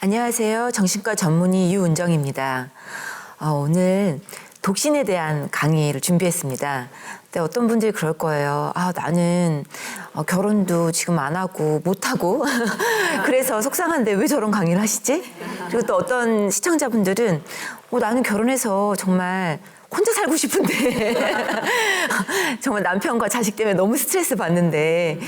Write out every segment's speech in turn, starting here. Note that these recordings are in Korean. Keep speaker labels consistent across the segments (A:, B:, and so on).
A: 안녕하세요. 정신과 전문의 유은정입니다. 오늘 독신에 대한 강의를 준비했습니다. 근데 어떤 분들이 그럴 거예요. 나는 결혼도 지금 안 하고 못 하고 그래서 속상한데 왜 저런 강의를 하시지? 그리고 또 어떤 시청자분들은 나는 결혼해서 정말 혼자 살고 싶은데 정말 남편과 자식 때문에 너무 스트레스 받는데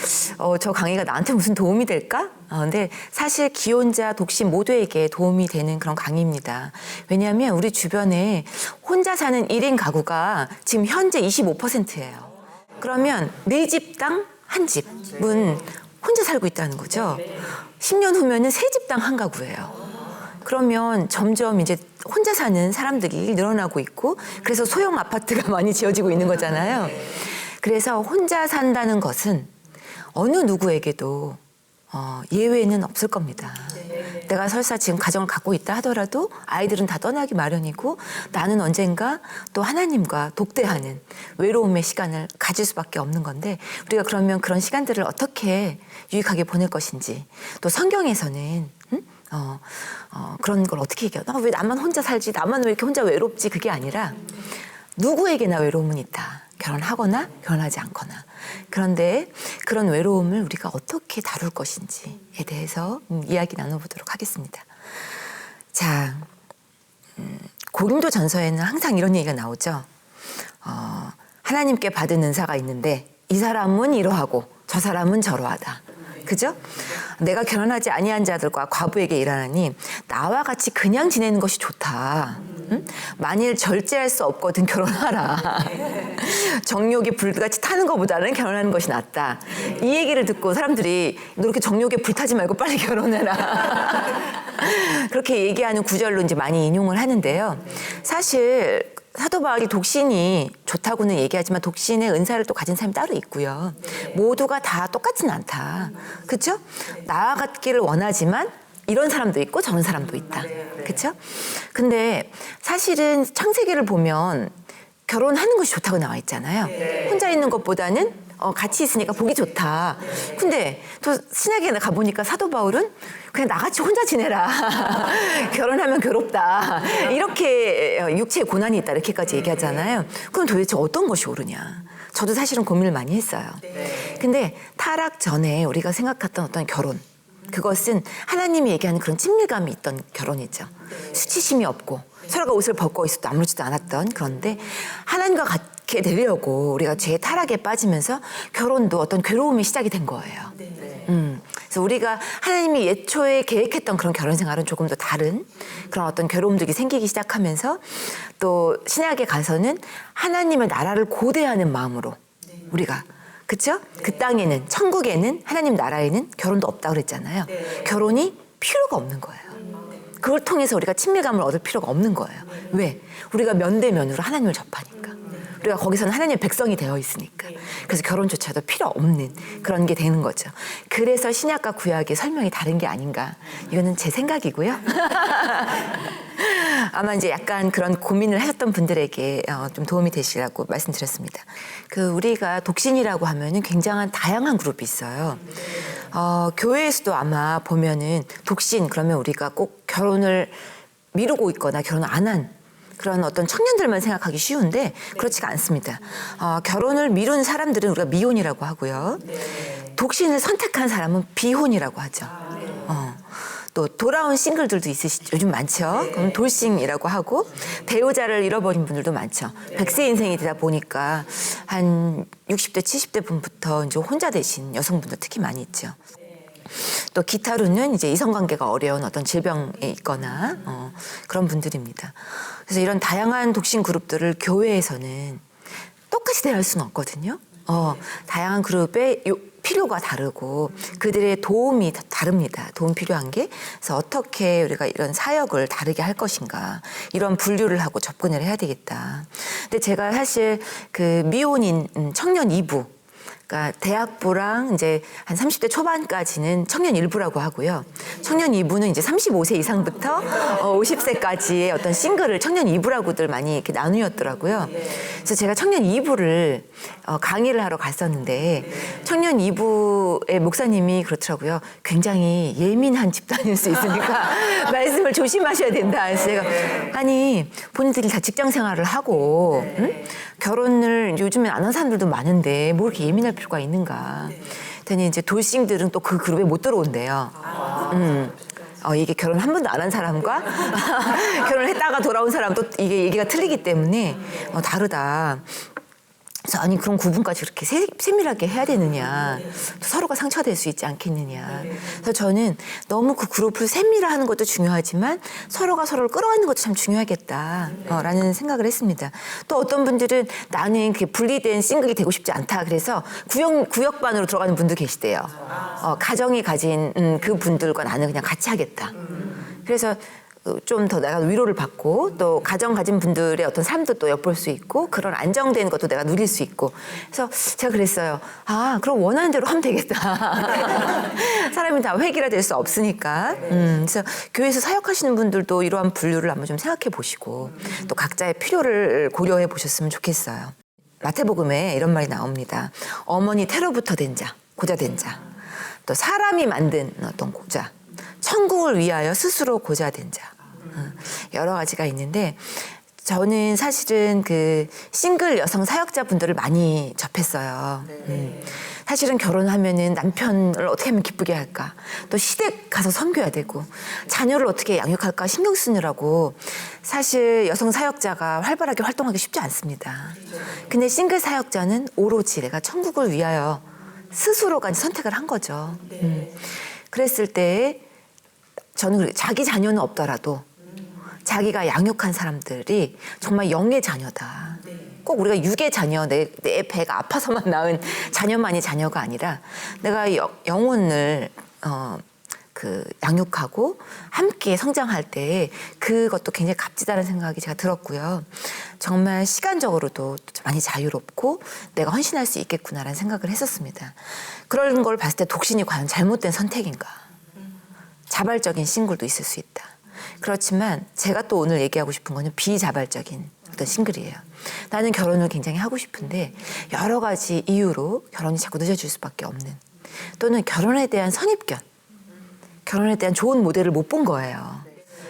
A: 저 강의가 나한테 무슨 도움이 될까? 근데 사실 기혼자, 독신 모두에게 도움이 되는 그런 강의입니다. 왜냐하면 우리 주변에 혼자 사는 1인 가구가 지금 현재 25%예요. 그러면 4집당 1집은 혼자 살고 있다는 거죠. 10년 후면은 3집당 1가구예요. 그러면 점점 이제 혼자 사는 사람들이 늘어나고 있고 그래서 소형 아파트가 많이 지어지고 있는 거잖아요. 그래서 혼자 산다는 것은 어느 누구에게도 예외는 없을 겁니다. 내가 설사 지금 가정을 갖고 있다 하더라도 아이들은 다 떠나기 마련이고 나는 언젠가 또 하나님과 독대하는 외로움의 시간을 가질 수밖에 없는 건데 우리가 그러면 그런 시간들을 어떻게 유익하게 보낼 것인지 또 성경에서는 그런 걸 어떻게 얘기해요? 왜 나만 혼자 살지? 나만 왜 이렇게 혼자 외롭지? 그게 아니라 누구에게나 외로움은 있다. 결혼하거나 결혼하지 않거나. 그런데 그런 외로움을 우리가 어떻게 다룰 것인지에 대해서 이야기 나눠보도록 하겠습니다. 자, 고린도전서에는 항상 이런 얘기가 나오죠. 하나님께 받은 은사가 있는데 이 사람은 이러하고 저 사람은 저러하다. 그죠? 내가 결혼하지 아니한 자들과 과부에게 일하나니 나와 같이 그냥 지내는 것이 좋다. 응? 만일 절제할 수 없거든 결혼하라. 정욕이 불같이 타는 것보다는 결혼하는 것이 낫다. 이 얘기를 듣고 사람들이 너 이렇게 정욕에 불타지 말고 빨리 결혼해라. 그렇게 얘기하는 구절로 이제 많이 인용을 하는데요. 사실 사도 바울이 독신이 좋다고는 얘기하지만 독신의 은사를 또 가진 사람이 따로 있고요. 모두가 다 똑같지는 않다. 그렇죠? 나아가기를 원하지만 이런 사람도 있고 저런 사람도 있다. 그렇죠? 근데 사실은 창세기를 보면 결혼하는 것이 좋다고 나와 있잖아요. 혼자 있는 것보다는 같이 있으니까 보기 좋다. 근데 또 신약에 가보니까 사도 바울은 그냥 나같이 혼자 지내라. 결혼하면 괴롭다. 이렇게 육체에 고난이 있다. 이렇게까지 얘기하잖아요. 그럼 도대체 어떤 것이 옳으냐. 저도 사실은 고민을 많이 했어요. 근데 타락 전에 우리가 생각했던 어떤 결혼. 그것은 하나님이 얘기하는 그런 친밀감이 있던 결혼이죠. 수치심이 없고 서로가 옷을 벗고 있어도 아무렇지도 않았던 그런데 하나님과 같게 되려고 우리가 죄의 타락에 빠지면서 결혼도 어떤 괴로움이 시작이 된 거예요. 그래서 우리가 하나님이 예초에 계획했던 그런 결혼 생활은 조금 더 다른 그런 어떤 괴로움들이 생기기 시작하면서 또 신약에 가서는 하나님의 나라를 고대하는 마음으로 우리가 그렇죠? 그 땅에는 천국에는 하나님 나라에는 결혼도 없다고 그랬잖아요. 결혼이 필요가 없는 거예요. 그걸 통해서 우리가 친밀감을 얻을 필요가 없는 거예요. 왜? 우리가 면대면으로 하나님을 접하니까. 우리가 거기서는 하나님의 백성이 되어 있으니까. 그래서 결혼조차도 필요 없는 그런 게 되는 거죠. 그래서 신약과 구약의 설명이 다른 게 아닌가. 이거는 제 생각이고요. 아마 이제 약간 그런 고민을 하셨던 분들에게 좀 도움이 되시라고 말씀드렸습니다. 우리가 독신이라고 하면은 굉장한 다양한 그룹이 있어요. 교회에서도 아마 보면은 독신 그러면 우리가 꼭 결혼을 미루고 있거나 결혼 안 한 그런 어떤 청년들만 생각하기 쉬운데 그렇지가 않습니다. 결혼을 미룬 사람들은 우리가 미혼이라고 하고요. 독신을 선택한 사람은 비혼이라고 하죠. 또 돌아온 싱글들도 있으시죠. 요즘 많죠. 그럼 돌싱이라고 하고 배우자를 잃어버린 분들도 많죠. 100세 인생이 되다 보니까 한 60대, 70대 분부터 이제 혼자 되신 여성분들 특히 많이 있죠. 또 기타로는 이제 이성관계가 어려운 어떤 질병에 있거나 그런 분들입니다. 그래서 이런 다양한 독신 그룹들을 교회에서는 똑같이 대할 수는 없거든요. 다양한 그룹의 필요가 다르고 그들의 도움이 다릅니다. 도움 필요한 게. 그래서 어떻게 우리가 이런 사역을 다르게 할 것인가. 이런 분류를 하고 접근을 해야 되겠다. 근데 제가 사실 미혼인 청년 2부 그러니까 대학부랑 이제 한 30대 초반까지는 청년 1부라고 하고요. 청년 2부는 이제 35세 이상부터 50세까지의 어떤 싱글을 청년 2부라고들 많이 이렇게 나누었더라고요. 그래서 제가 청년 2부를 강의를 하러 갔었는데 청년 2부의 목사님이 그렇더라고요. 굉장히 예민한 집단일 수 있으니까 말씀을 조심하셔야 된다. 그래서 제가 아니 본인들이 다 직장 생활을 하고 응? 결혼을 요즘에 안 한 사람들도 많은데 뭐 이렇게 예민할 필요가 있는가. 그랬더니 이제 돌싱들은 또 그 그룹에 못 들어온대요. 이게 결혼 한 번도 안 한 사람과 결혼을 했다가 돌아온 사람도 이게 얘기가 틀리기 때문에 다르다. 그래서 아니 그런 구분까지 그렇게 세밀하게 해야 되느냐. 또 서로가 상처될 수 있지 않겠느냐. 그래서 저는 너무 그 그룹을 세밀화하는 것도 중요하지만 서로가 서로를 끌어안는 것도 참 중요하겠다라는 생각을 했습니다. 또 어떤 분들은 나는 그 분리된 싱글이 되고 싶지 않다. 그래서 구역반으로 들어가는 분도 계시대요. 가정이 가진 그 분들과 나는 그냥 같이 하겠다. 그래서 좀 더 내가 위로를 받고 또 가정 가진 분들의 어떤 삶도 또 엿볼 수 있고 그런 안정된 것도 내가 누릴 수 있고 그래서 제가 그랬어요. 아 그럼 원하는 대로 하면 되겠다. 사람이 다 획일화될 수 없으니까. 그래서 교회에서 사역하시는 분들도 이러한 분류를 한번 좀 생각해 보시고 또 각자의 필요를 고려해 보셨으면 좋겠어요. 마태복음에 이런 말이 나옵니다. 어머니 태로부터 된 자, 고자 된 자, 또 사람이 만든 어떤 고자, 천국을 위하여 스스로 고자 된 자. 여러 가지가 있는데 저는 사실은 그 싱글 여성 사역자분들을 많이 접했어요. 사실은 결혼하면은 남편을 어떻게 하면 기쁘게 할까, 또 시댁 가서 섬겨야 되고 자녀를 어떻게 양육할까 신경 쓰느라고 사실 여성 사역자가 활발하게 활동하기 쉽지 않습니다. 근데 싱글 사역자는 오로지 내가 천국을 위하여 스스로가 선택을 한 거죠. 그랬을 때 저는 자기 자녀는 없더라도 자기가 양육한 사람들이 정말 영의 자녀다. 꼭 우리가 육의 자녀, 내 배가 아파서만 낳은 자녀만이 자녀가 아니라 내가 영혼을 양육하고 함께 성장할 때 그것도 굉장히 값지다는 생각이 제가 들었고요. 정말 시간적으로도 많이 자유롭고 내가 헌신할 수 있겠구나라는 생각을 했었습니다. 그런 걸 봤을 때 독신이 과연 잘못된 선택인가? 자발적인 싱글도 있을 수 있다. 그렇지만 제가 또 오늘 얘기하고 싶은 거는 비자발적인 어떤 싱글이에요. 나는 결혼을 굉장히 하고 싶은데 여러 가지 이유로 결혼이 자꾸 늦어질 수밖에 없는, 또는 결혼에 대한 선입견, 결혼에 대한 좋은 모델을 못 본 거예요.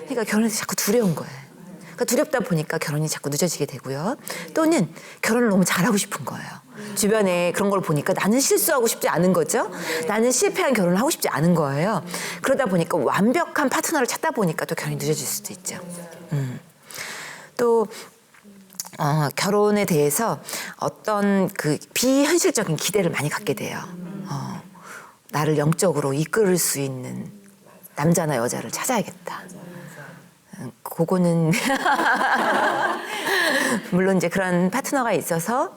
A: 그러니까 결혼에 자꾸 두려운 거예요. 그러니까 두렵다 보니까 결혼이 자꾸 늦어지게 되고요. 또는 결혼을 너무 잘하고 싶은 거예요. 주변에 그런 걸 보니까 나는 실수하고 싶지 않은 거죠. 나는 실패한 결혼을 하고 싶지 않은 거예요. 그러다 보니까 완벽한 파트너를 찾다 보니까 또 결혼이 늦어질 수도 있죠. 또 결혼에 대해서 어떤 그 비현실적인 기대를 많이 갖게 돼요. 나를 영적으로 이끌을 수 있는 남자나 여자를 찾아야겠다. 그거는 물론 이제 그런 파트너가 있어서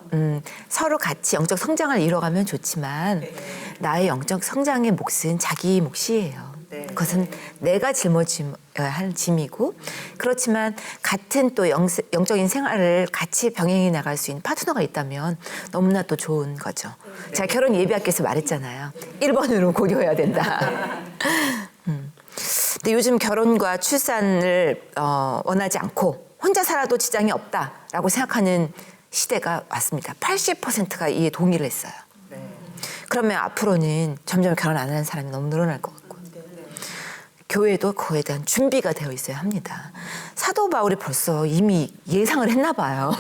A: 서로 같이 영적 성장을 이뤄가면 좋지만 나의 영적 성장의 몫은 자기 몫이에요. 그것은 내가 짊어져야 할 짐이고, 그렇지만 같은 또 영적인 생활을 같이 병행해 나갈 수 있는 파트너가 있다면 너무나 또 좋은 거죠. 제가 결혼 예비학교에서 말했잖아요. 1번으로 고려해야 된다. 근데 요즘 결혼과 출산을 원하지 않고 혼자 살아도 지장이 없다라고 생각하는 시대가 왔습니다. 80%가 이에 동의를 했어요. 그러면 앞으로는 점점 결혼 안 하는 사람이 너무 늘어날 것 같고, 교회도 그거에 대한 준비가 되어 있어야 합니다. 사도 바울이 벌써 이미 예상을 했나 봐요.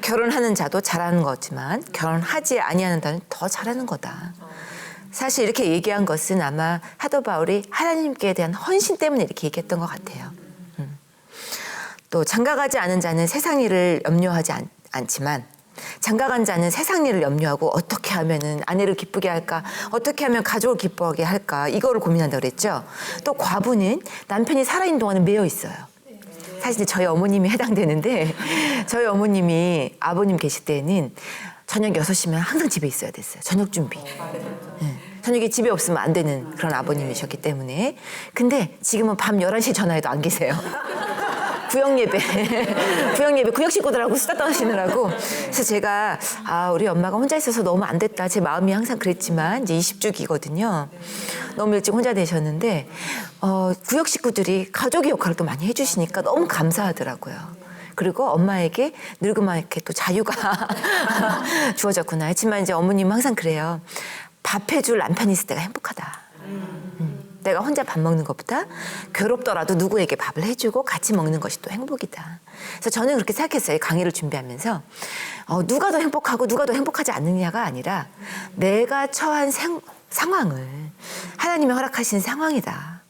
A: 결혼하는 자도 잘하는 거지만 결혼하지 아니하는 자는 더 잘하는 거다. 사실 이렇게 얘기한 것은 아마 사도 바울이 하나님께 대한 헌신 때문에 이렇게 얘기했던 것 같아요. 또 장가가지 않은 자는 세상 일을 염려하지 않지만 장가간 자는 세상 일을 염려하고 어떻게 하면은 아내를 기쁘게 할까, 어떻게 하면 가족을 기쁘게 할까, 이거를 고민한다고 그랬죠. 또 과부는 남편이 살아있는 동안은 매여 있어요. 사실 저희 어머님이 해당되는데 저희 어머님이 아버님 계실 때는 저녁 6시면 항상 집에 있어야 됐어요. 저녁 준비. 저녁에 집에 없으면 안 되는 그런 아버님이셨기 때문에. 근데 지금은 밤 11시에 전화해도 안 계세요. 구역 구역 식구들하고 수다 떠시느라고. 그래서 제가 우리 엄마가 혼자 있어서 너무 안 됐다. 제 마음이 항상 그랬지만 이제 20주기거든요. 너무 일찍 혼자 되셨는데 구역 식구들이 가족의 역할을 또 많이 해주시니까 너무 감사하더라고요. 그리고 엄마에게 늙음하게 또 자유가 주어졌구나 했지만 이제 어머님은 항상 그래요. 밥 해줄 남편이 있을 때가 행복하다. 내가 혼자 밥 먹는 것보다 괴롭더라도 누구에게 밥을 해주고 같이 먹는 것이 또 행복이다. 그래서 저는 그렇게 생각했어요. 강의를 준비하면서 누가 더 행복하고 누가 더 행복하지 않느냐가 아니라 내가 처한 상황을 하나님이 허락하신 상황이다.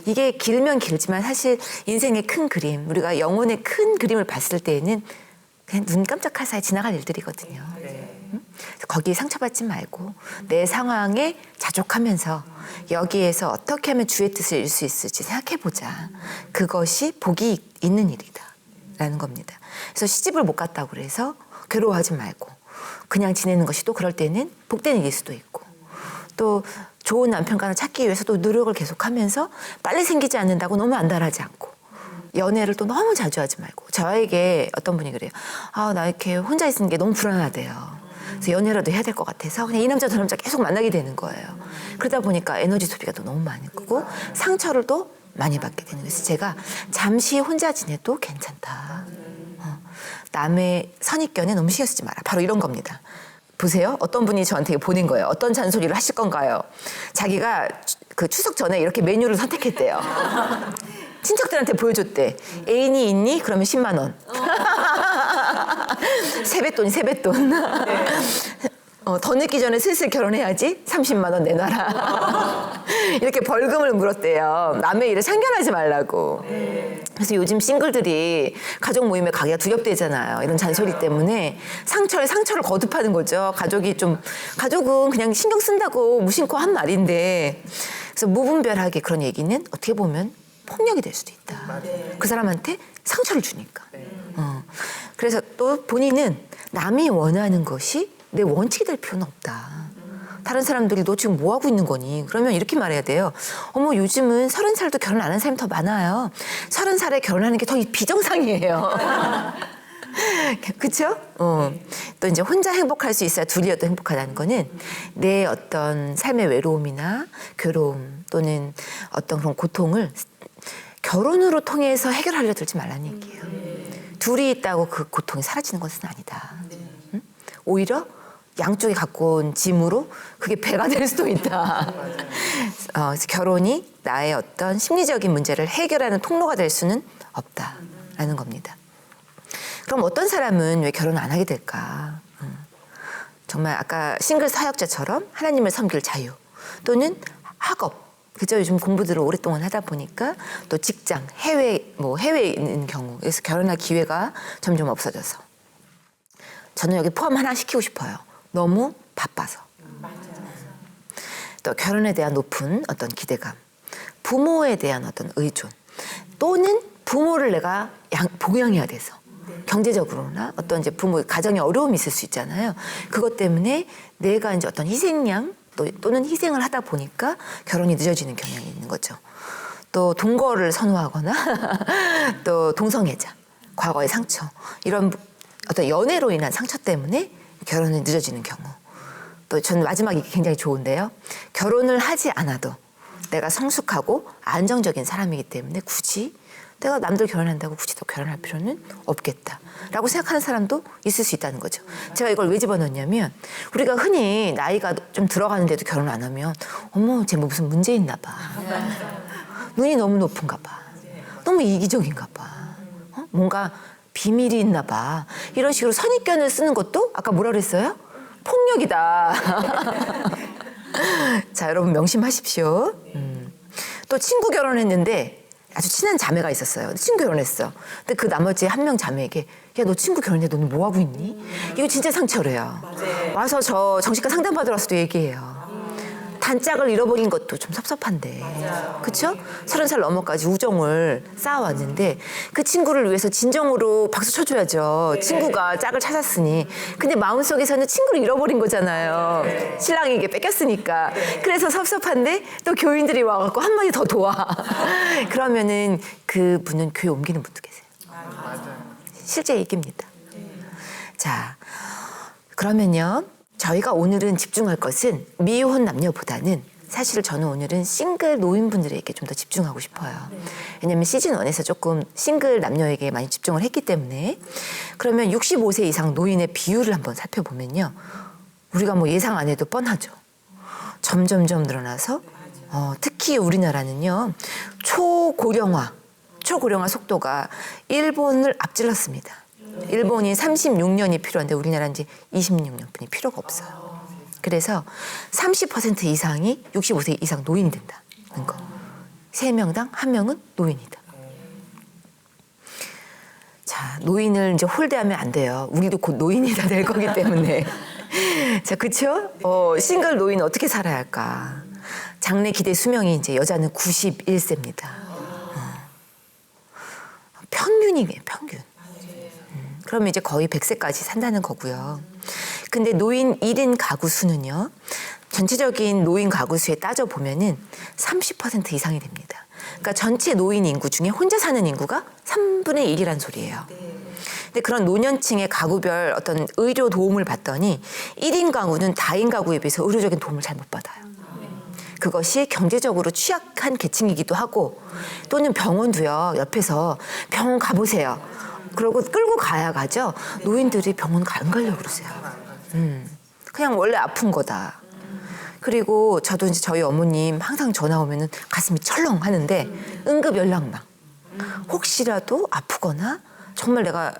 A: 이게 길면 길지만 사실 인생의 큰 그림, 우리가 영혼의 큰 그림을 봤을 때에는 그냥 눈 깜짝할 사이 지나갈 일들이거든요. 거기에 상처받지 말고 내 상황에 자족하면서 여기에서 어떻게 하면 주의 뜻을 이룰 수 있을지 생각해보자. 그것이 복이 있는 일이다 라는 겁니다. 그래서 시집을 못 갔다고 그래서 괴로워하지 말고 그냥 지내는 것이 또 그럴 때는 복된 일일 수도 있고, 또 좋은 남편과는 찾기 위해서 또 노력을 계속하면서 빨리 생기지 않는다고 너무 안달하지 않고, 연애를 또 너무 자주 하지 말고. 저에게 어떤 분이 그래요. 나 이렇게 혼자 있는 게 너무 불안하대요. 그래서 연애라도 해야 될 것 같아서 그냥 이 남자 저 남자 계속 만나게 되는 거예요. 그러다 보니까 에너지 소비가 또 너무 많이 크고 상처를 또 많이 받게 되는 거예요. 그래서 제가 잠시 혼자 지내도 괜찮다. 남의 선입견에 너무 신경 쓰지 마라. 바로 이런 겁니다. 보세요. 어떤 분이 저한테 보낸 거예요. 어떤 잔소리를 하실 건가요? 자기가 그 추석 전에 이렇게 메뉴를 선택했대요. 친척들한테 보여줬대. 애인이 있니? 그러면 10만 원. 세뱃돈. 더 늦기 전에 슬슬 결혼해야지 30만 원 내놔라. 이렇게 벌금을 물었대요. 남의 일에 참견하지 말라고. 그래서 요즘 싱글들이 가족 모임에 가기가 두렵대잖아요. 이런 잔소리 때문에 상처에 상처를 거듭하는 거죠. 가족은 그냥 신경 쓴다고 무심코 한 말인데, 그래서 무분별하게 그런 얘기는 어떻게 보면 폭력이 될 수도 있다. 그 사람한테 상처를 주니까. 그래서 또 본인은 남이 원하는 것이 내 원칙이 될 필요는 없다. 다른 사람들이 너 지금 뭐 하고 있는 거니? 그러면 이렇게 말해야 돼요. 어머, 요즘은 30살도 결혼 안 한 사람이 더 많아요. 30살에 결혼하는 게 더 비정상이에요. 그쵸? 또 이제 혼자 행복할 수 있어야 둘이어도 행복하다는 거는 내 어떤 삶의 외로움이나 괴로움 또는 어떤 그런 고통을 결혼으로 통해서 해결하려 들지 말라는 얘기예요. 둘이 있다고 그 고통이 사라지는 것은 아니다. 응? 오히려 양쪽이 갖고 온 짐으로 그게 배가 될 수도 있다. 그래서 결혼이 나의 어떤 심리적인 문제를 해결하는 통로가 될 수는 없다라는 겁니다. 그럼 어떤 사람은 왜 결혼 안 하게 될까? 정말 아까 싱글 사역자처럼 하나님을 섬길 자유, 또는 학업, 그죠? 요즘 공부들을 오랫동안 하다 보니까 또 직장, 해외에 있는 경우, 그래서 결혼할 기회가 점점 없어져서. 저는 여기 포함 하나 시키고 싶어요. 너무 바빠서. 또 결혼에 대한 높은 어떤 기대감, 부모에 대한 어떤 의존, 또는 부모를 내가 봉양해야 돼서. 경제적으로나 어떤 이제 부모 가정에 어려움이 있을 수 있잖아요. 그것 때문에 내가 이제 어떤 희생양 또는 희생을 하다 보니까 결혼이 늦어지는 경향이 있는 거죠. 또 동거를 선호하거나 또 동성애자, 과거의 상처, 이런 어떤 연애로 인한 상처 때문에 결혼이 늦어지는 경우. 또 저는 마지막이 굉장히 좋은데요. 결혼을 하지 않아도 내가 성숙하고 안정적인 사람이기 때문에 굳이 내가 남들 결혼한다고 굳이 더 결혼할 필요는 없겠다라고 생각하는 사람도 있을 수 있다는 거죠. 제가 이걸 왜 집어넣냐면, 우리가 흔히 나이가 좀 들어가는데도 결혼 안 하면 어머, 쟤 뭐 무슨 문제 있나 봐. 눈이 너무 높은가 봐. 너무 이기적인가 봐. 뭔가 비밀이 있나 봐. 이런 식으로 선입견을 쓰는 것도 아까 뭐라 그랬어요? 폭력이다. 자, 여러분 명심하십시오. 또 친구 결혼했는데 아주 친한 자매가 있었어요. 친구 결혼했어. 근데 그 나머지 한 명 자매에게, 야, 너 친구 결혼해, 너는 뭐 하고 있니? 이거 진짜 상처래요. 와서 저 정신과 상담 받으러 와서도 얘기해요. 단짝을 잃어버린 것도 좀 섭섭한데, 그쵸? 30살 넘어까지 우정을 쌓아왔는데 그 친구를 위해서 진정으로 박수 쳐줘야죠. 친구가 짝을 찾았으니. 근데 마음속에서는 친구를 잃어버린 거잖아요. 신랑에게 뺏겼으니까. 그래서 섭섭한데 또 교인들이 와갖고 한마디 더 도와. 그러면은 그분은 교회 옮기는 분도 계세요. 실제 얘기입니다. 자, 그러면요. 저희가 오늘은 집중할 것은 미혼 남녀보다는 사실 저는 오늘은 싱글 노인분들에게 좀 더 집중하고 싶어요. 왜냐하면 시즌 1에서 조금 싱글 남녀에게 많이 집중을 했기 때문에. 그러면 65세 이상 노인의 비율을 한번 살펴보면요. 우리가 뭐 예상 안 해도 뻔하죠. 점점점 늘어나서 특히 우리나라는요. 초고령화 속도가 일본을 앞질렀습니다. 일본이 36년이 필요한데 우리나라는 이제 26년뿐이 필요가 없어요. 그래서 30% 이상이 65세 이상 노인이 된다는 거. 3명당 1명은 노인이다. 자, 노인을 이제 홀대하면 안 돼요. 우리도 곧 노인이 다 될 거기 때문에. 자, 그쵸? 싱글 노인 어떻게 살아야 할까? 장래 기대 수명이 이제 여자는 91세입니다. 평균이에요, 평균. 그러면 이제 거의 100세까지 산다는 거고요. 근데 노인 1인 가구 수는요. 전체적인 노인 가구 수에 따져보면은 30% 이상이 됩니다. 그러니까 전체 노인 인구 중에 혼자 사는 인구가 3분의 1이란 소리예요. 근데 그런 노년층의 가구별 어떤 의료 도움을 받더니 1인 가구는 다인 가구에 비해서 의료적인 도움을 잘 못 받아요. 그것이 경제적으로 취약한 계층이기도 하고 또는 병원도요. 옆에서 병원 가보세요. 그러고 끌고 가야 가죠. 노인들이 병원 안 가려고 그러세요. 그냥 원래 아픈 거다. 그리고 저도 이제 저희 어머님 항상 전화 오면은 가슴이 철렁 하는데 응급 연락망. 혹시라도 아프거나 정말 내가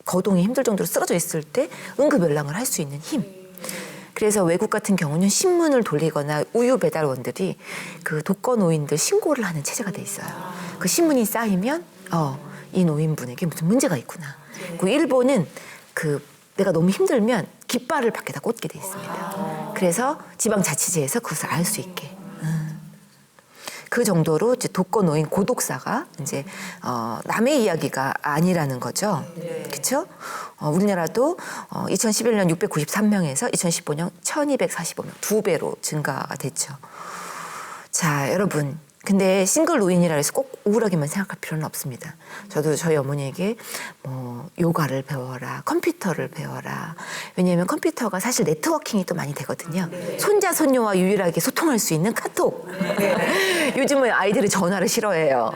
A: 거동이 힘들 정도로 쓰러져 있을 때 응급 연락을 할 수 있는 힘. 그래서 외국 같은 경우는 신문을 돌리거나 우유 배달원들이 그 독거노인들 신고를 하는 체제가 돼 있어요. 그 신문이 쌓이면 이 노인분에게 무슨 문제가 있구나. 그 일본은 내가 너무 힘들면 깃발을 밖에다 꽂게 돼 있습니다. 그래서 지방자치제에서 그것을 알 수 있게. 그 정도로 이제 독거노인 고독사가 이제 남의 이야기가 아니라는 거죠. 그렇죠? 우리나라도 2011년 693명에서 2015년 1245명 2배로 증가가 됐죠. 자, 여러분. 근데 싱글 노인이라 해서 꼭 우울하게만 생각할 필요는 없습니다. 저도 저희 어머니에게 요가를 배워라, 컴퓨터를 배워라. 왜냐하면 컴퓨터가 사실 네트워킹이 또 많이 되거든요. 손자, 손녀와 유일하게 소통할 수 있는 카톡. 요즘은 아이들이 전화를 싫어해요.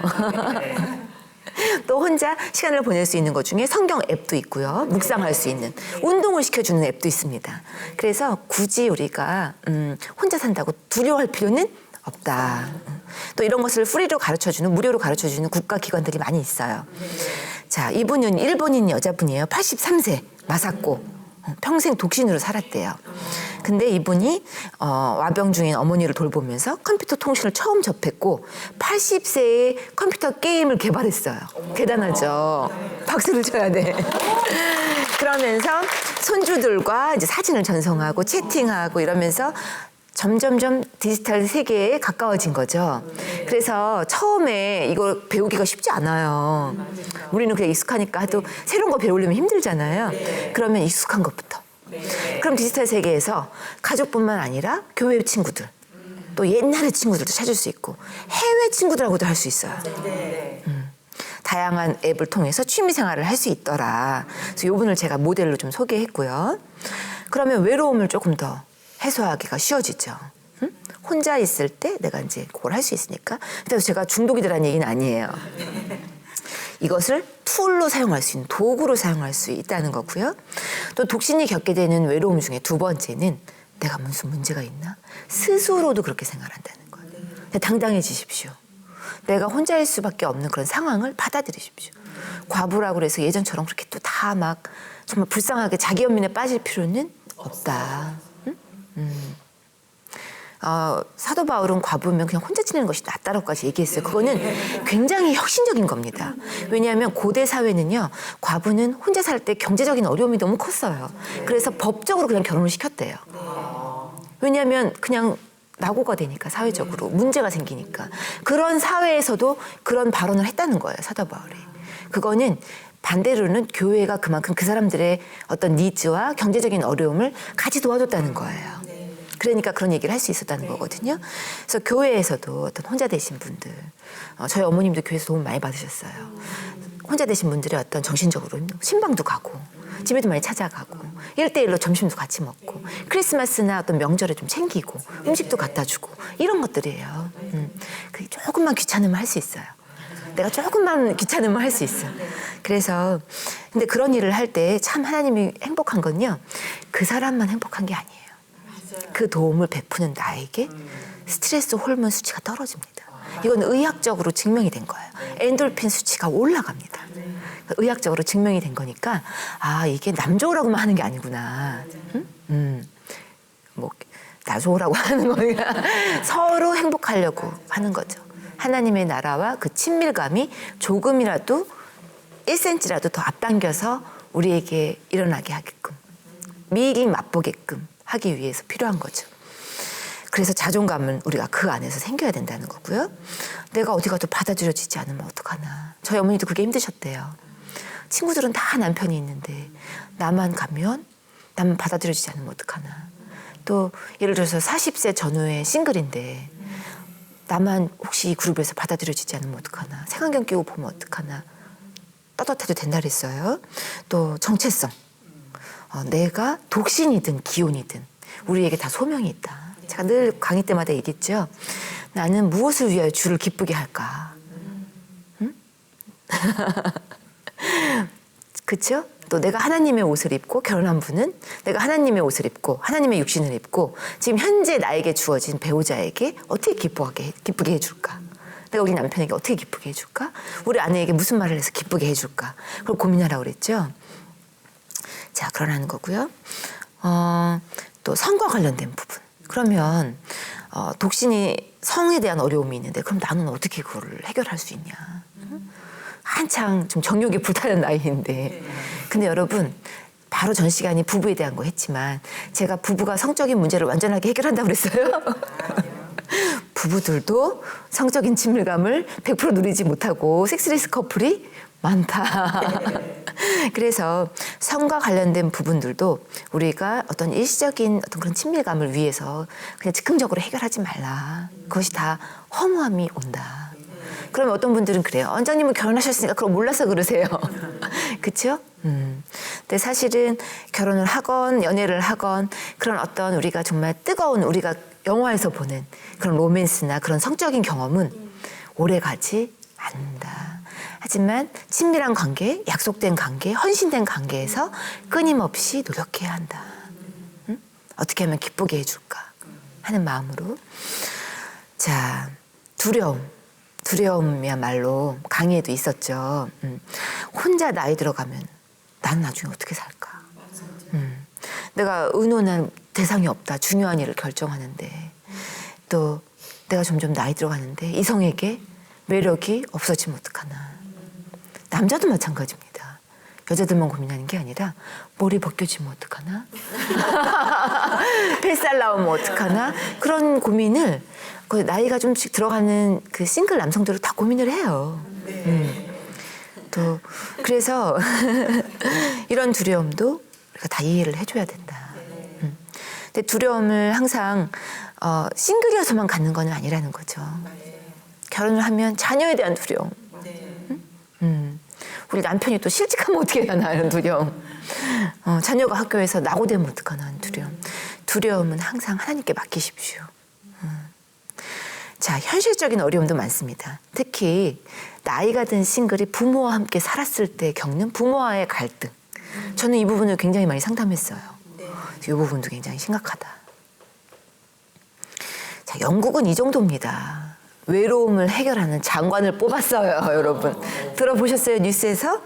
A: 또 혼자 시간을 보낼 수 있는 것 중에 성경 앱도 있고요. 묵상할 수 있는 운동을 시켜주는 앱도 있습니다. 그래서 굳이 우리가 혼자 산다고 두려워할 필요는 없다. 또 이런 것을 프리로 가르쳐주는 무료로 가르쳐주는 국가기관들이 많이 있어요. 자, 이분은 일본인 여자분이에요. 83세 마사코. 평생 독신으로 살았대요. 근데 이분이 와병 중인 어머니를 돌보면서 컴퓨터 통신을 처음 접했고 80세에 컴퓨터 게임을 개발했어요. 대단하죠. 박수를 쳐야 돼. 그러면서 손주들과 이제 사진을 전송하고 채팅하고 이러면서 점점점 디지털 세계에 가까워진 거죠. 그래서 처음에 이걸 배우기가 쉽지 않아요. 우리는 그냥 익숙하니까 하도 새로운 거 배우려면 힘들잖아요. 그러면 익숙한 것부터. 그럼 디지털 세계에서 가족뿐만 아니라 교회 친구들, 또 옛날의 친구들도 찾을 수 있고 해외 친구들하고도 할 수 있어요. 다양한 앱을 통해서 취미 생활을 할 수 있더라. 그래서 요 분을 제가 모델로 좀 소개했고요. 그러면 외로움을 조금 더 해소하기가 쉬워지죠. 혼자 있을 때 내가 이제 그걸 할 수 있으니까. 그래서 제가 중독이 되라는 얘기는 아니에요. 이것을 툴로 사용할 수 있는 도구로 사용할 수 있다는 거고요. 또 독신이 겪게 되는 외로움 중에 두 번째는 내가 무슨 문제가 있나? 스스로도 그렇게 생각한다는 거예요. 당당해지십시오. 내가 혼자일 수밖에 없는 그런 상황을 받아들이십시오. 과부라고 그래서 예전처럼 그렇게 또 다 막 정말 불쌍하게 자기 연민에 빠질 필요는 없다. 사도 바울은 과부면 그냥 혼자 지내는 것이 낫다라고까지 얘기했어요. 그거는 굉장히 혁신적인 겁니다. 왜냐하면 고대 사회는요, 과부는 혼자 살 때 경제적인 어려움이 너무 컸어요. 그래서 법적으로 그냥 결혼을 시켰대요. 왜냐하면 그냥 낙오가 되니까 사회적으로 문제가 생기니까. 그런 사회에서도 그런 발언을 했다는 거예요, 사도 바울이. 그거는 반대로는 교회가 그만큼 그 사람들의 어떤 니즈와 경제적인 어려움을 같이 도와줬다는 거예요. 그러니까 그런 얘기를 할 수 있었다는 거거든요. 그래서 교회에서도 어떤 혼자 되신 분들, 저희 어머님도 교회에서 도움 많이 받으셨어요. 혼자 되신 분들의 어떤 정신적으로 신방도 가고 집에도 많이 찾아가고 1대1로 점심도 같이 먹고 크리스마스나 어떤 명절에 좀 챙기고 음식도 갖다 주고 이런 것들이에요. 그 조금만 귀찮으면 할 수 있어요. 내가 조금만 귀찮으면 할 수 있어. 그래서 근데 그런 일을 할 때 참 하나님이 행복한 건요. 그 사람만 행복한 게 아니에요. 그 도움을 베푸는 나에게 스트레스 호르몬 수치가 떨어집니다. 이건 의학적으로 증명이 된 거예요. 엔돌핀 수치가 올라갑니다. 의학적으로 증명이 된 거니까 아 이게 남 좋으라고만 하는 게 아니구나. 뭐 나 좋으라고 하는 거니까 서로 행복하려고 하는 거죠. 하나님의 나라와 그 친밀감이 조금이라도 1cm라도 더 앞당겨서 우리에게 일어나게 하게끔 미리 맛보게끔 하기 위해서 필요한 거죠. 그래서 자존감은 우리가 그 안에서 생겨야 된다는 거고요. 내가 어디 가도 받아들여지지 않으면 어떡하나. 저희 어머니도 그게 힘드셨대요. 친구들은 다 남편이 있는데 나만 가면 나만 받아들여지지 않으면 어떡하나. 또 예를 들어서 40세 전후의 싱글인데 나만 혹시 이 그룹에서 받아들여지지 않으면 어떡하나. 색안경 끼고 보면 어떡하나. 떳떳해도 된다 그랬어요. 또 정체성. 내가 독신이든 기혼이든 우리에게 다 소명이 있다. 제가 늘 강의 때마다 얘기했죠. 나는 무엇을 위하여 주를 기쁘게 할까? 응? 그렇죠? 또 내가 하나님의 옷을 입고 결혼한 분은 내가 하나님의 옷을 입고 하나님의 육신을 입고 지금 현재 나에게 주어진 배우자에게 어떻게 기쁘게 해줄까? 내가 우리 남편에게 어떻게 기쁘게 해줄까? 우리 아내에게 무슨 말을 해서 기쁘게 해줄까? 그걸 고민하라고 그랬죠. 자, 그러라는 거고요. 또 성과 관련된 부분. 그러면 독신이 성에 대한 어려움이 있는데 그럼 나는 어떻게 그거를 해결할 수 있냐? 한창 좀 정욕에 불타는 나이인데 근데 여러분 바로 전 시간이 부부에 대한 거 했지만 제가 부부가 성적인 문제를 완전하게 해결한다고 그랬어요. 부부들도 성적인 친밀감을 100% 누리지 못하고 섹스리스 커플이 많다. 그래서 성과 관련된 부분들도 우리가 어떤 일시적인 어떤 그런 친밀감을 위해서 그냥 즉흥적으로 해결하지 말라. 그것이 다 허무함이 온다. 그러면 어떤 분들은 그래요. 원장님은 결혼하셨으니까 그걸 몰라서 그러세요. 그렇죠? 근데 사실은 결혼을 하건 연애를 하건 그런 어떤 우리가 정말 뜨거운 우리가 영화에서 보는 그런 로맨스나 그런 성적인 경험은 오래가지 않는다. 하지만 친밀한 관계, 약속된 관계, 헌신된 관계에서 끊임없이 노력해야 한다. 어떻게 하면 기쁘게 해줄까 하는 마음으로. 자, 두려움이야말로 강의에도 있었죠. 혼자 나이 들어가면 난 나중에 어떻게 살까? 내가 의논할 대상이 없다. 중요한 일을 결정하는데 또 내가 점점 나이 들어가는데 이성에게 매력이 없어지면 어떡하나. 남자도 마찬가지입니다. 여자들만 고민하는 게 아니라 머리 벗겨지면 어떡하나? 뱃살 나오면 어떡하나? 그런 고민을 그 나이가 좀씩 들어가는 그 싱글 남성들은 다 고민을 해요. 또 그래서 이런 두려움도 우리가 다 이해를 해줘야 된다. 근데 두려움을 항상 싱글이어서만 갖는 건 아니라는 거죠. 결혼을 하면 자녀에 대한 두려움. 우리 남편이 또 실직하면 어떻게 하나 하는 두려움. 자녀가 학교에서 낙오되면 어떡하나 하는 두려움. 두려움은 항상 하나님께 맡기십시오. 자, 현실적인 어려움도 많습니다. 특히 나이가 든 싱글이 부모와 함께 살았을 때 겪는 부모와의 갈등. 저는 이 부분을 굉장히 많이 상담했어요. 이 부분도 굉장히 심각하다. 자, 영국은 이 정도입니다. 외로움을 해결하는 장관을 뽑았어요, 여러분. 들어보셨어요, 뉴스에서?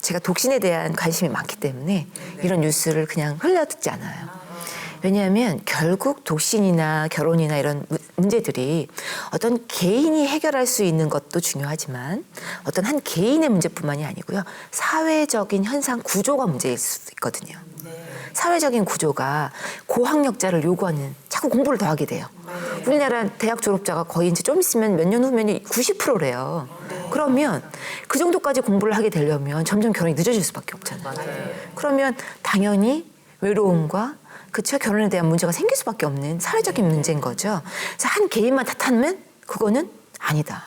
A: 제가 독신에 대한 관심이 많기 때문에 이런 뉴스를 그냥 흘려듣지 않아요. 왜냐하면 결국 독신이나 결혼이나 이런 문제들이 어떤 개인이 해결할 수 있는 것도 중요하지만 어떤 한 개인의 문제뿐만이 아니고요. 사회적인 현상 구조가 문제일 수도 있거든요. 사회적인 구조가 고학력자를 요구하는 자꾸 공부를 더 하게 돼요. 우리나라 대학 졸업자가 거의 이제 좀 있으면 몇 년 후면 90%래요. 그러면 그 정도까지 공부를 하게 되려면 점점 결혼이 늦어질 수밖에 없잖아요. 그러면 당연히 외로움과 그쵸? 결혼에 대한 문제가 생길 수밖에 없는 사회적인 문제인 거죠. 그래서 한 개인만 탓하면 그거는 아니다.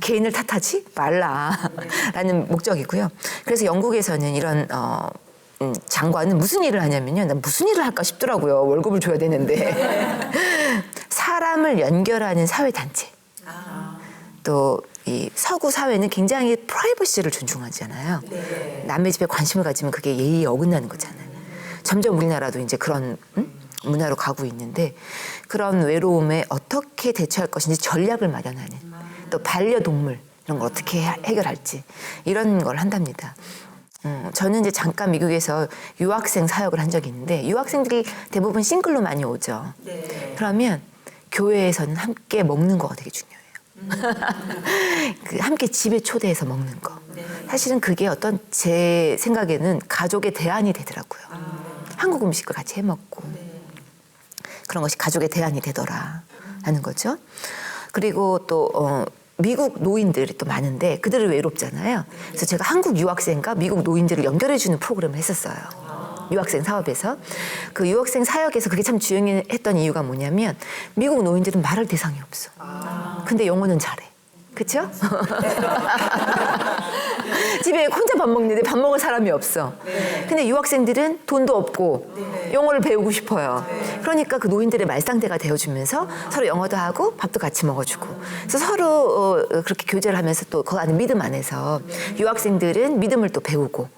A: 개인을 탓하지 말라라는 목적이고요. 그래서 영국에서는 이런 장관은 무슨 일을 하냐면요. 난 무슨 일을 할까 싶더라고요. 월급을 줘야 되는데. 사람을 연결하는 사회단체. 또 이 서구 사회는 굉장히 프라이버시를 존중하잖아요. 남의 집에 관심을 가지면 그게 예의에 어긋나는 거잖아요. 점점 우리나라도 이제 그런 문화로 가고 있는데 그런 외로움에 어떻게 대처할 것인지 전략을 마련하는 또 반려동물 이런 걸 어떻게 해결할지 이런 걸 한답니다. 저는 이제 잠깐 미국에서 유학생 사역을 한 적이 있는데 유학생들이 대부분 싱글로 많이 오죠. 그러면 교회에서는 함께 먹는 거가 되게 중요해요. 그 함께 집에 초대해서 먹는 거. 사실은 그게 어떤 제 생각에는 가족의 대안이 되더라고요. 한국 음식을 같이 해 먹고 그런 것이 가족의 대안이 되더라 하는 거죠. 그리고 또 미국 노인들이 또 많은데 그들은 외롭잖아요. 그래서 제가 한국 유학생과 미국 노인들을 연결해주는 프로그램을 했었어요. 유학생 사업에서. 그 유학생 사역에서 그게 참 주행했던 이유가 뭐냐면 미국 노인들은 말할 대상이 없어. 근데 영어는 잘해. 그쵸? 집에 혼자 밥 먹는데 밥 먹을 사람이 없어. 근데 유학생들은 돈도 없고 영어를 배우고 싶어요. 그러니까 그 노인들의 말상대가 되어주면서 서로 영어도 하고 밥도 같이 먹어주고. 그래서 서로 그렇게 교제를 하면서 또 그 안에 믿음 안에서 유학생들은 믿음을 또 배우고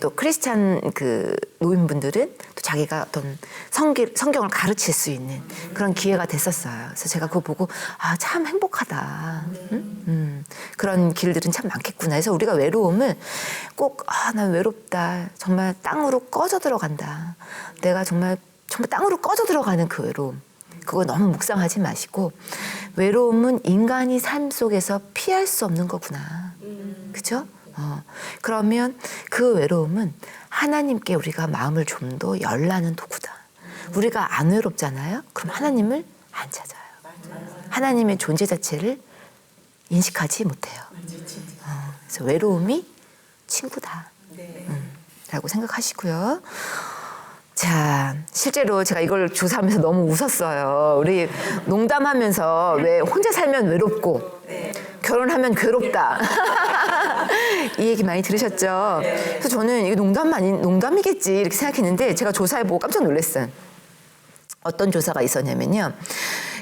A: 또 크리스찬 그 노인분들은 또 자기가 어떤 성경을 가르칠 수 있는 그런 기회가 됐었어요. 그래서 제가 그거 보고 참 행복하다. 그런 길들은 참 많겠구나. 그래서 우리가 외로움을 꼭 난 외롭다. 정말 땅으로 꺼져 들어간다. 내가 정말 땅으로 꺼져 들어가는 그 외로움. 그거 너무 묵상하지 마시고 외로움은 인간이 삶 속에서 피할 수 없는 거구나. 그죠? 그러면 그 외로움은 하나님께 우리가 마음을 좀 더 열라는 도구다. 우리가 안 외롭잖아요. 그럼 하나님을 안 찾아요. 하나님의 존재 자체를 인식하지 못해요. 그래서 외로움이 친구다. 라고 생각하시고요. 자, 실제로 제가 이걸 조사하면서 너무 웃었어요. 우리 농담하면서 왜 혼자 살면 외롭고 결혼하면 괴롭다. 이 얘기 많이 들으셨죠? 그래서 저는 이게 농담이겠지 이렇게 생각했는데 제가 조사해보고 깜짝 놀랐어요. 어떤 조사가 있었냐면요.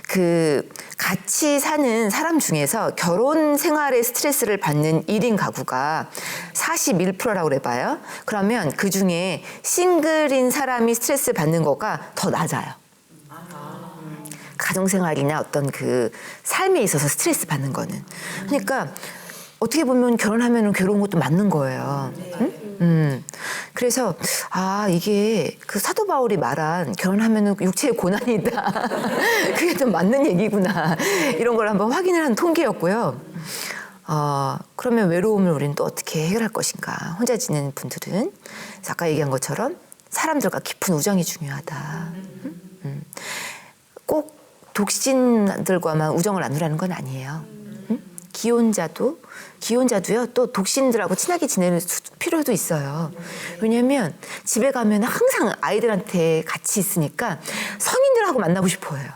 A: 그 같이 사는 사람 중에서 결혼 생활에 스트레스를 받는 1인 가구가 41%라고 그래봐요. 그러면 그 중에 싱글인 사람이 스트레스 받는 거가 더 낮아요. 가정생활이나 어떤 그 삶에 있어서 스트레스 받는 거는. 그러니까 어떻게 보면 결혼하면 괴로운 것도 맞는 거예요. 그래서 이게 그 사도 바울이 말한 결혼하면 육체의 고난이다. 그게 좀 맞는 얘기구나. 이런 걸 한번 확인을 한 통계였고요. 그러면 외로움을 우리는 또 어떻게 해결할 것인가. 혼자 지내는 분들은 아까 얘기한 것처럼 사람들과 깊은 우정이 중요하다. 꼭 독신들과만 우정을 나누라는 건 아니에요. 기혼자도요, 또 독신들하고 친하게 지내는 필요도 있어요. 왜냐면 집에 가면 항상 아이들한테 같이 있으니까 성인들하고 만나고 싶어 해요.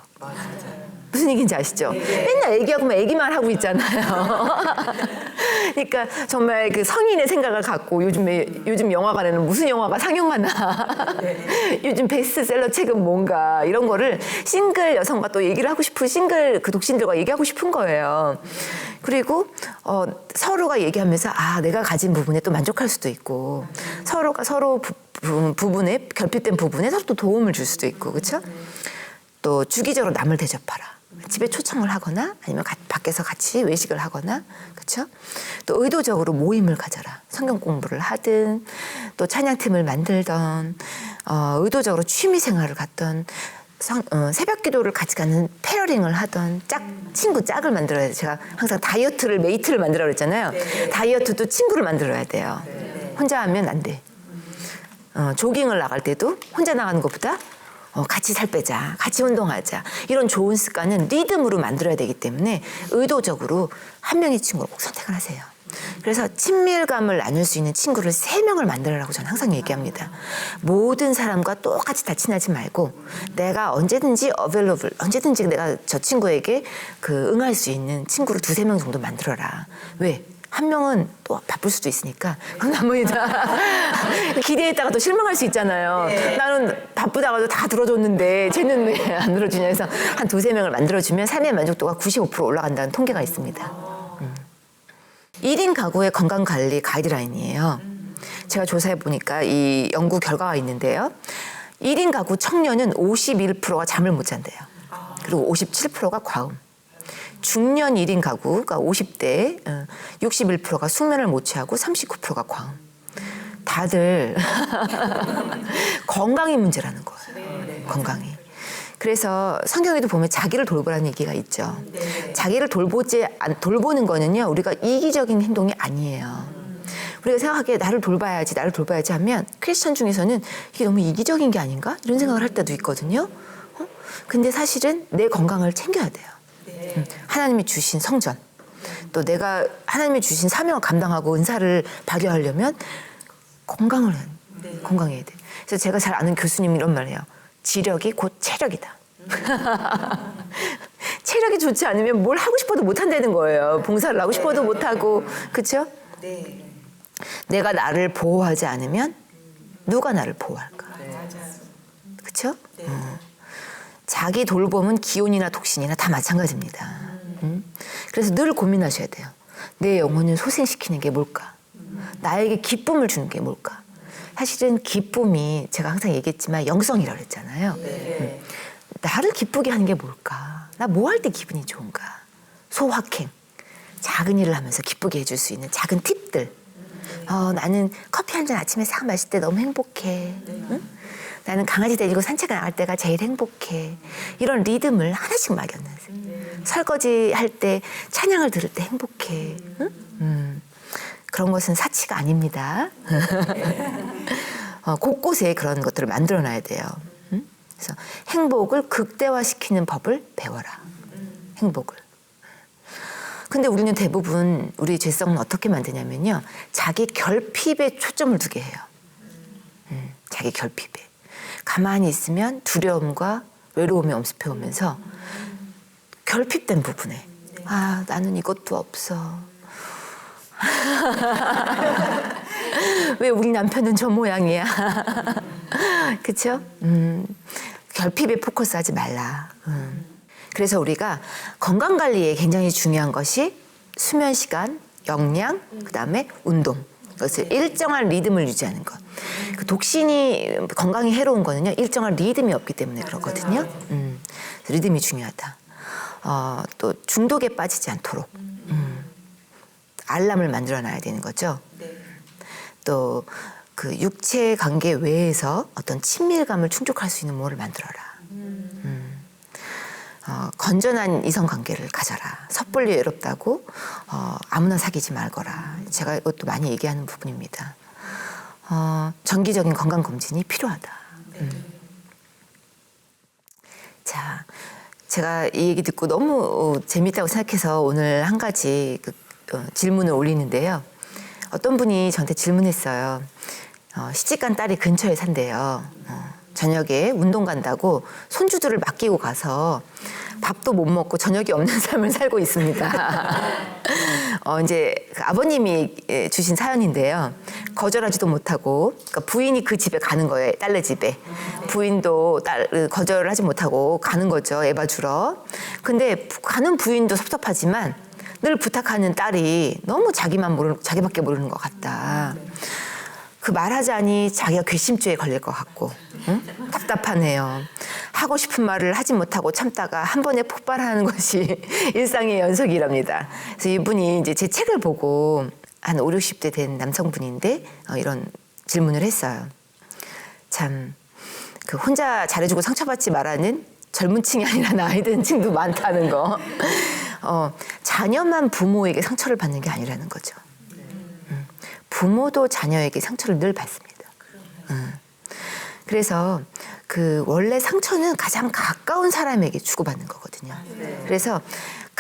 A: 무슨 얘기인지 아시죠? 맨날 애기하고 애기만 하고 있잖아요. 그러니까 정말 그 성인의 생각을 갖고 요즘 영화관에는 무슨 영화가 상영하나 요즘 베스트셀러 책은 뭔가 이런 거를 싱글 여성과 또 얘기를 하고 싶은 싱글 그 독신들과 얘기하고 싶은 거예요. 그리고 서로가 얘기하면서 내가 가진 부분에 또 만족할 수도 있고 서로 부분에 결핍된 부분에 서로 또 도움을 줄 수도 있고 그렇죠? 또 주기적으로 남을 대접하라. 집에 초청을 하거나 아니면 밖에서 같이 외식을 하거나 그렇죠? 또 의도적으로 모임을 가져라. 성경 공부를 하든 또 찬양팀을 만들던 의도적으로 취미 생활을 갖던 새벽 기도를 같이 가는 페어링을 하던 친구 짝을 만들어야 돼요. 제가 항상 다이어트를 메이트를 만들라고 그랬잖아요. 다이어트도 친구를 만들어야 돼요. 혼자 하면 안 돼. 조깅을 나갈 때도 혼자 나가는 것보다 같이 살 빼자, 같이 운동하자. 이런 좋은 습관은 리듬으로 만들어야 되기 때문에 의도적으로 한 명의 친구를 꼭 선택을 하세요. 그래서 친밀감을 나눌 수 있는 친구를 3명을 만들으라고 저는 항상 얘기합니다. 모든 사람과 똑같이 다 친하지 말고 내가 언제든지 available, 언제든지 내가 저 친구에게 응할 수 있는 친구를 2-3명 정도 만들어라. 왜? 한 명은 또 바쁠 수도 있으니까 그럼 나머지 다 기대했다가 또 실망할 수 있잖아요. 네. 나는 바쁘다가도 다 들어줬는데 쟤는 왜 안 들어주냐 해서 한 2-3명을 만들어주면 삶의 만족도가 95% 올라간다는 통계가 있습니다. 1인 가구의 건강관리 가이드라인이에요. 제가 조사해 보니까 이 연구 결과가 있는데요. 1인 가구 청년은 51%가 잠을 못 잔대요. 그리고 57%가 과음. 중년 1인 가구, 그러니까 50대 61%가 숙면을 못 취하고 39%가 과음. 다들 건강이 문제라는 거예요. 건강이. 그래서 성경에도 보면 자기를 돌보라는 얘기가 있죠. 자기를 돌보는 거는요, 우리가 이기적인 행동이 아니에요. 우리가 생각하기에 나를 돌봐야지 하면 크리스천 중에서는 이게 너무 이기적인 게 아닌가? 이런 생각을 할 때도 있거든요. 근데 사실은 내 건강을 챙겨야 돼요. 하나님이 주신 성전, 또 내가 하나님이 주신 사명을 감당하고 은사를 발휘하려면 건강해야 돼. 그래서 제가 잘 아는 교수님이 이런 말을 해요. 지력이 곧 체력이다. 체력이 좋지 않으면 뭘 하고 싶어도 못 한다는 거예요. 봉사를 하고 싶어도 못 하고, 그렇죠? 네. 내가 나를 보호하지 않으면 누가 나를 보호할까? 그렇죠? 네. 자기 돌봄은 기온이나 독신이나 다 마찬가지입니다. 그래서 늘 고민하셔야 돼요. 내 영혼을 소생시키는 게 뭘까? 나에게 기쁨을 주는 게 뭘까? 사실은 기쁨이 제가 항상 얘기했지만 영성이라고 했잖아요. 네. 나를 기쁘게 하는 게 뭘까? 나 뭐 할 때 기분이 좋은가? 소확행. 작은 일을 하면서 기쁘게 해줄 수 있는 작은 팁들. 나는 커피 한 잔 아침에 싹 마실 때 너무 행복해. 응? 나는 강아지 데리고 산책 나갈 때가 제일 행복해. 이런 리듬을 하나씩 막연하세요. 설거지 할 때 찬양을 들을 때 행복해. 응? 그런 것은 사치가 아닙니다. 곳곳에 그런 것들을 만들어놔야 돼요. 응? 그래서 행복을 극대화시키는 법을 배워라. 행복을. 근데 우리는 대부분 우리 죄성은 어떻게 만드냐면요. 자기 결핍에 초점을 두게 해요. 자기 결핍에. 가만히 있으면 두려움과 외로움이 엄습해 오면서 결핍된 부분에 나는 이것도 없어. 왜 우리 남편은 저 모양이야? 그렇죠? 결핍에 포커스하지 말라. 그래서 우리가 건강관리에 굉장히 중요한 것이 수면 시간, 영양, 그다음에 운동. 그것을 일정한 리듬을 유지하는 것. 그 독신이 건강에 해로운 거는요. 일정한 리듬이 없기 때문에 그렇거든요. 리듬이 중요하다. 또 중독에 빠지지 않도록 알람을 만들어놔야 되는 거죠. 또 그 육체 관계 외에서 어떤 친밀감을 충족할 수 있는 뭐를 만들어라. 건전한 이성 관계를 가져라. 섣불리 외롭다고 아무나 사귀지 말거라. 제가 이것도 많이 얘기하는 부분입니다. 정기적인 건강 검진이 필요하다. 자, 제가 이 얘기 듣고 너무 재밌다고 생각해서 오늘 한 가지 질문을 올리는데요. 어떤 분이 저한테 질문했어요. 시집간 딸이 근처에 산대요. 저녁에 운동 간다고 손주들을 맡기고 가서 밥도 못 먹고 저녁이 없는 삶을 살고 있습니다. 이제 아버님이 주신 사연인데요. 거절하지도 못하고, 그러니까 부인이 그 집에 가는 거예요. 딸네 집에. 부인도 거절을 하지 못하고 가는 거죠. 애 봐주러. 근데 가는 부인도 섭섭하지만 늘 부탁하는 딸이 너무 자기밖에 모르는 것 같다. 그 말하자니 자기가 괘씸죄에 걸릴 것 같고, 응? 답답하네요. 하고 싶은 말을 하지 못하고 참다가 한 번에 폭발하는 것이 일상의 연속이랍니다. 그래서 이분이 이제 제 책을 보고 한 5, 60대 된 남성분인데 이런 질문을 했어요. 참, 그 혼자 잘해주고 상처받지 말라는 젊은 층이 아니라 나이 든 층도 많다는 거. 자녀만 부모에게 상처를 받는 게 아니라는 거죠. 부모도 자녀에게 상처를 늘 받습니다. 그래서 그 원래 상처는 가장 가까운 사람에게 주고받는 거거든요. 그래서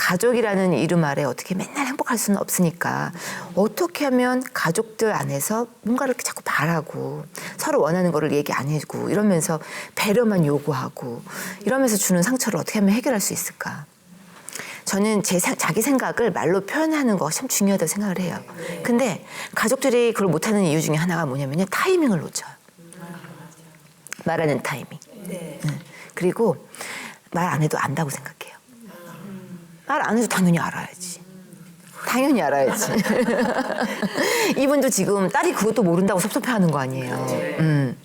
A: 가족이라는 이름 아래 어떻게 맨날 행복할 수는 없으니까 어떻게 하면 가족들 안에서 뭔가를 이렇게 자꾸 바라고 서로 원하는 거를 얘기 안 해주고 이러면서 배려만 요구하고 이러면서 주는 상처를 어떻게 하면 해결할 수 있을까? 저는 자기 생각을 말로 표현하는 거 참 중요하다고 생각을 해요. 근데 가족들이 그걸 못하는 이유 중에 하나가 뭐냐면요. 타이밍을 놓쳐요. 말하는 타이밍. 그리고 말 안 해도 안다고 생각해요. 말 안 해도 당연히 알아야지. 당연히 알아야지. 이분도 지금 딸이 그것도 모른다고 섭섭해하는 거 아니에요.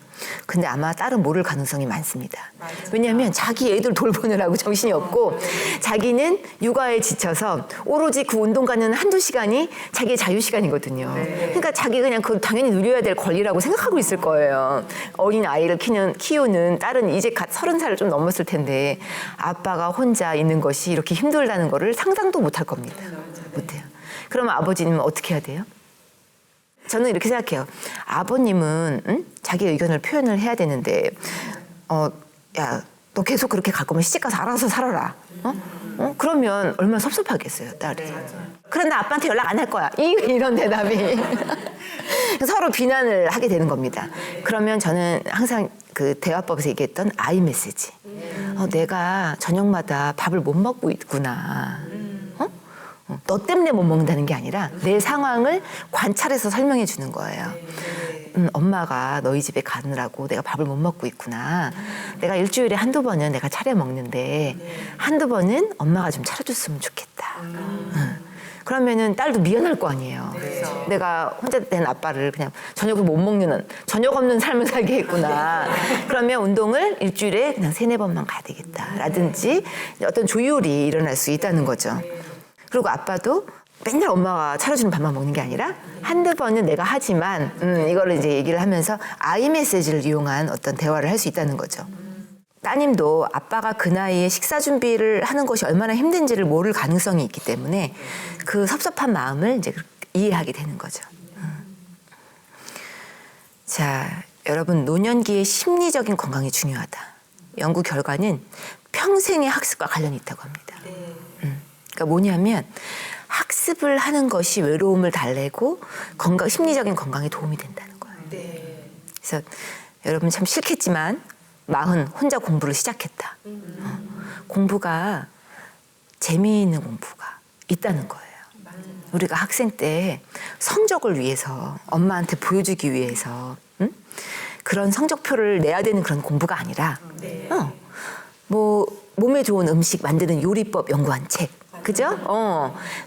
A: 근데 아마 딸은 모를 가능성이 많습니다. 왜냐하면 자기 애들 돌보느라고 정신이 없고 자기는 육아에 지쳐서 오로지 그 운동 가는 한두 시간이 자기의 자유시간이거든요. 그러니까 자기 그냥 그걸 당연히 누려야 될 권리라고 생각하고 있을 거예요. 어린 아이를 키우는 딸은 이제 갓 30살을 좀 넘었을 텐데 아빠가 혼자 있는 것이 이렇게 힘들다는 거를 상상도 못할 겁니다. 못해요. 그러면 아버지님은 어떻게 해야 돼요? 저는 이렇게 생각해요. 아버님은 자기 의견을 표현을 해야 되는데 야, 너 계속 그렇게 갈 거면 시집가서 알아서 살아라. 그러면 얼마나 섭섭하겠어요, 딸이. 그런데 아빠한테 연락 안 할 거야. 이런 대답이. 서로 비난을 하게 되는 겁니다. 그러면 저는 항상 그 대화법에서 얘기했던 아이 메시지. 내가 저녁마다 밥을 못 먹고 있구나. 너 때문에 못 먹는다는 게 아니라 내 상황을 관찰해서 설명해 주는 거예요. 엄마가 너희 집에 가느라고 내가 밥을 못 먹고 있구나. 내가 일주일에 한두 번은 내가 차려 먹는데 한두 번은 엄마가 좀 차려줬으면 좋겠다. 그러면은 딸도 미안할 거 아니에요. 내가 혼자 된 아빠를 그냥 저녁을 못 먹는 저녁 없는 삶을 살게 했구나. 그러면 운동을 일주일에 그냥 3-4번만 가야 되겠다. 라든지 어떤 조율이 일어날 수 있다는 거죠. 그리고 아빠도 맨날 엄마가 차려주는 밥만 먹는 게 아니라 한두 번은 내가 하지만 이거를 이제 얘기를 하면서 아이 메시지를 이용한 어떤 대화를 할 수 있다는 거죠. 따님도 아빠가 그 나이에 식사 준비를 하는 것이 얼마나 힘든지를 모를 가능성이 있기 때문에 그 섭섭한 마음을 이제 이해하게 되는 거죠. 자, 여러분 노년기의 심리적인 건강이 중요하다. 연구 결과는 평생의 학습과 관련이 있다고 합니다. 그러니까 뭐냐면 학습을 하는 것이 외로움을 달래고 심리적인 건강에 도움이 된다는 거예요. 그래서 여러분 참 싫겠지만 40 혼자 공부를 시작했다. 공부가 재미있는 공부가 있다는 거예요. 우리가 학생 때 성적을 위해서 엄마한테 보여주기 위해서 그런 성적표를 내야 되는 그런 공부가 아니라 뭐 몸에 좋은 음식 만드는 요리법 연구한 책, 그죠?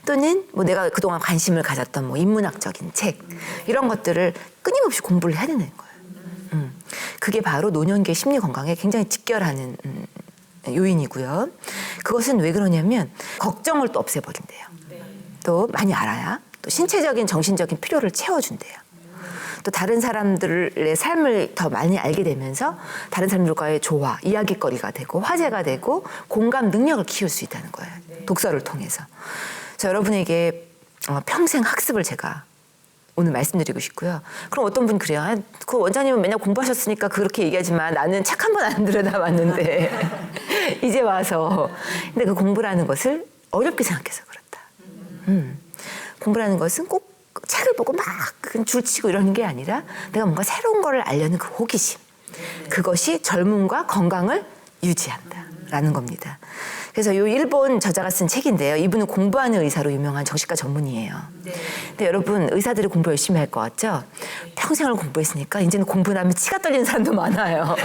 A: 또는 뭐 내가 그동안 관심을 가졌던 뭐 인문학적인 책 이런 것들을 끊임없이 공부를 해야 되는 거예요. 그게 바로 노년기의 심리 건강에 굉장히 직결하는 요인이고요. 그것은 왜 그러냐면 걱정을 또 없애버린대요. 또 많이 알아야 또 신체적인 정신적인 필요를 채워준대요. 또 다른 사람들의 삶을 더 많이 알게 되면서 다른 사람들과의 조화, 이야기거리가 되고 화제가 되고 공감 능력을 키울 수 있다는 거예요. 독서를 통해서. 자, 여러분에게 평생 학습을 제가 오늘 말씀드리고 싶고요. 그럼 어떤 분 그래요. 그 원장님은 맨날 공부하셨으니까 그렇게 얘기하지만 나는 책 한 번 안 들여다봤는데 이제 와서. 근데 그 공부라는 것을 어렵게 생각해서 그렇다. 공부라는 것은 꼭 책을 보고 막 줄치고 이러는 게 아니라 내가 뭔가 새로운 거를 알려는 그 호기심. 그것이 젊음과 건강을 유지한다라는 겁니다. 그래서 이 일본 저자가 쓴 책인데요. 이분은 공부하는 의사로 유명한 정신과 전문의예요. 근데 여러분 의사들이 공부 열심히 할 것 같죠? 평생을 공부했으니까 이제는 공부를 하면 치가 떨리는 사람도 많아요.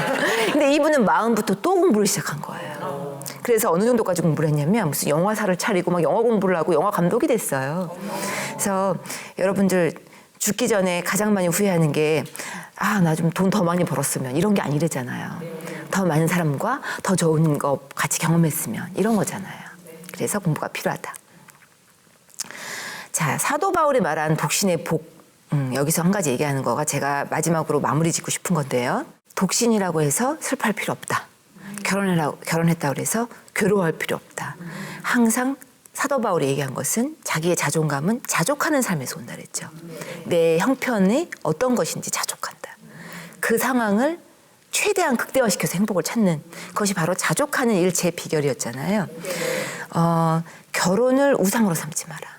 A: 근데 이분은 마음부터 또 공부를 시작한 거예요. 그래서 어느 정도까지 공부를 했냐면 무슨 영화사를 차리고 막 영화 공부를 하고 영화 감독이 됐어요. 그래서 여러분들 죽기 전에 가장 많이 후회하는 게 나 좀 돈 더 많이 벌었으면 이런 게 아니래잖아요. 더 많은 사람과 더 좋은 거 같이 경험했으면 이런 거잖아요. 그래서 공부가 필요하다. 자, 사도 바울이 말한 독신의 복, 여기서 한 가지 얘기하는 거가 제가 마지막으로 마무리 짓고 싶은 건데요. 독신이라고 해서 슬퍼할 필요 없다. 결혼했다고 해서 괴로워할 필요 없다. 항상 사도 바울이 얘기한 것은 자기의 자존감은 자족하는 삶에서 온다 그랬죠. 내 형편이 어떤 것인지 자족한다. 그 상황을 최대한 극대화시켜서 행복을 찾는 그것이 바로 자족하는 일체의 비결이었잖아요. 결혼을 우상으로 삼지 마라.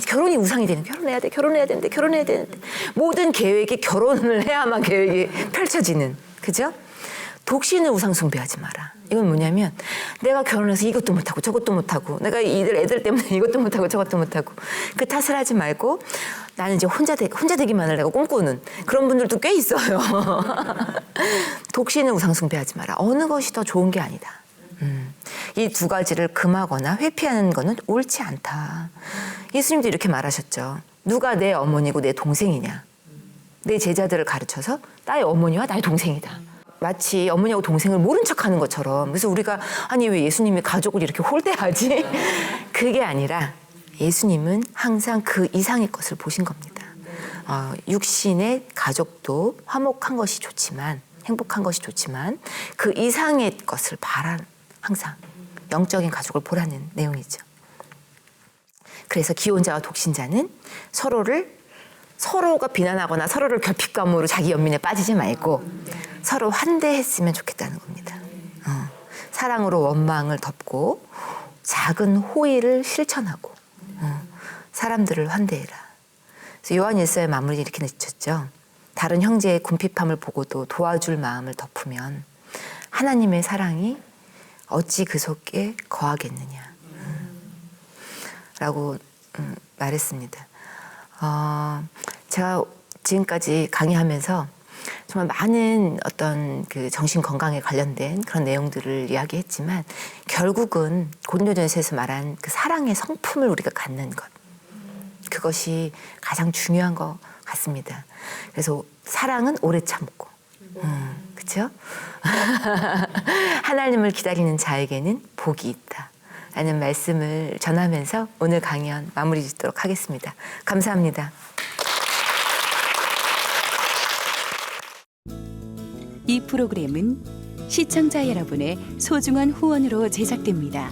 A: 결혼이 우상이 되는, 결혼해야 되는데 모든 계획이 결혼을 해야만 계획이 펼쳐지는, 그죠? 독신을 우상 숭배하지 마라. 이건 뭐냐면 내가 결혼해서 이것도 못하고 저것도 못하고 내가 애들 때문에 이것도 못하고 저것도 못하고 그 탓을 하지 말고 나는 이제 혼자 되기만을 내가 꿈꾸는 그런 분들도 꽤 있어요. 독신을 우상 숭배하지 마라. 어느 것이 더 좋은 게 아니다. 이 두 가지를 금하거나 회피하는 것은 옳지 않다. 예수님도 이렇게 말하셨죠. 누가 내 어머니고 내 동생이냐. 내 제자들을 가르쳐서 나의 어머니와 나의 동생이다. 마치 어머니하고 동생을 모른 척하는 것처럼. 그래서 우리가 아니 왜 예수님이 가족을 이렇게 홀대하지? 그게 아니라 예수님은 항상 그 이상의 것을 보신 겁니다. 육신의 가족도 화목한 것이 좋지만 행복한 것이 좋지만 그 이상의 것을 항상 영적인 가족을 보라는 내용이죠. 그래서 기혼자와 독신자는 서로가 비난하거나 서로를 결핍감으로 자기 연민에 빠지지 말고 서로 환대했으면 좋겠다는 겁니다. 사랑으로 원망을 덮고 작은 호의를 실천하고 사람들을 환대해라. 그래서 요한일서의 마무리 이렇게 내쳤죠. 다른 형제의 궁핍함을 보고도 도와줄 마음을 덮으면 하나님의 사랑이 어찌 그 속에 거하겠느냐 라고 말했습니다. 제가 지금까지 강의하면서 정말 많은 어떤 그 정신 건강에 관련된 그런 내용들을 이야기했지만 결국은 고린도전서에서 말한 그 사랑의 성품을 우리가 갖는 것, 그것이 가장 중요한 것 같습니다. 그래서 사랑은 오래 참고, 그렇죠? 하나님을 기다리는 자에게는 복이 있다. 라는 말씀을 전하면서 오늘 강연 마무리 짓도록 하겠습니다. 감사합니다.
B: 이 프로그램은 시청자 여러분의 소중한 후원으로 제작됩니다.